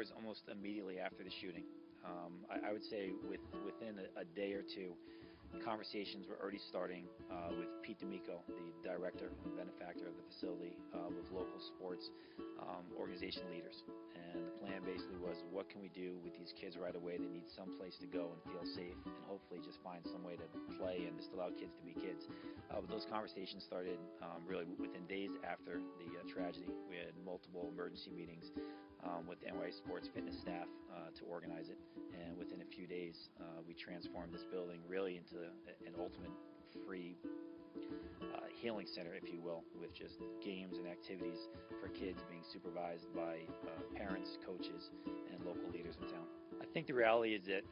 hours, almost immediately after the shooting. I would say within a day or two, conversations were already starting with Pete D'Amico, the director and benefactor of the facility, with local sports organization leaders. And the plan basically was, what can we do with these kids right away that need some place to go and feel safe, and hopefully just find some way to play and just allow kids to be kids. But those conversations started really within days after the tragedy. We had multiple emergency meetings with the NYA Sports Fitness staff to organize it, and within a few days we transformed this building really into an ultimate free healing center, if you will, with just games and activities for kids being supervised by parents, coaches, and local leaders in town. I think the reality is that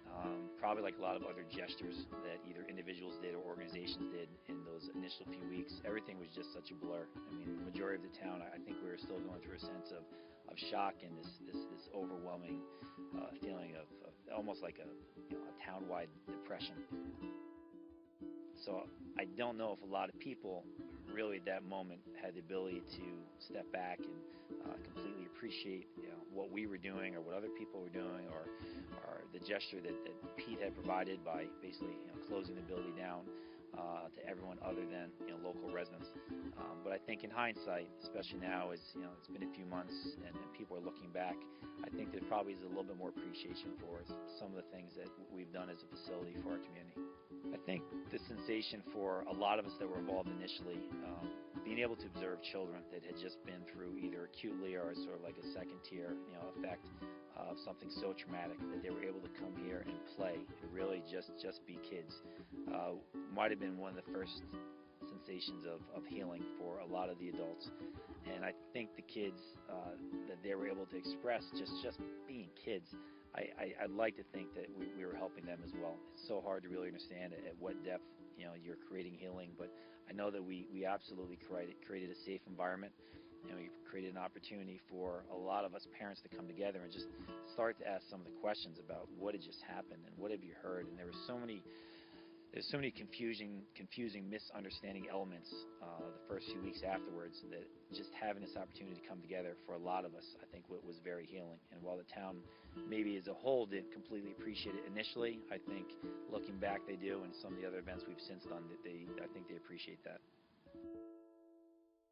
probably like a lot of other gestures that either individuals did or organizations did in those initial few weeks, everything was just such a blur. I mean, the majority of the town, I think we were still going through a sense of shock and this overwhelming feeling of almost like a town-wide depression. So I don't know if a lot of people really at that moment had the ability to step back and completely appreciate what we were doing or what other people were doing, or the gesture that Pete had provided by basically closing the building down to everyone other than local residents. But I think in hindsight, especially now as it's been a few months and people are looking back, I think there probably is a little bit more appreciation for some of the things that we've done as a facility for our community. I think the sensation for a lot of us that were involved initially, being able to observe children that had just been through either acutely or sort of like a second-tier effect of something so traumatic, that they were able to come here and play and really just be kids, might have been one of the first sensations of healing for a lot of the adults. And I think the kids that they were able to express just being kids, I'd like to think that we were helping them as well. It's so hard to really understand at what depth you're creating healing, but I know that we absolutely created a safe environment, and we created an opportunity for a lot of us parents to come together and just start to ask some of the questions about what had just happened and what have you heard. And there's so many confusing, misunderstanding elements the first few weeks afterwards, that just having this opportunity to come together for a lot of us, I think, was very healing. And while the town maybe as a whole didn't completely appreciate it initially, I think looking back they do, and some of the other events we've since done, that I think they appreciate that.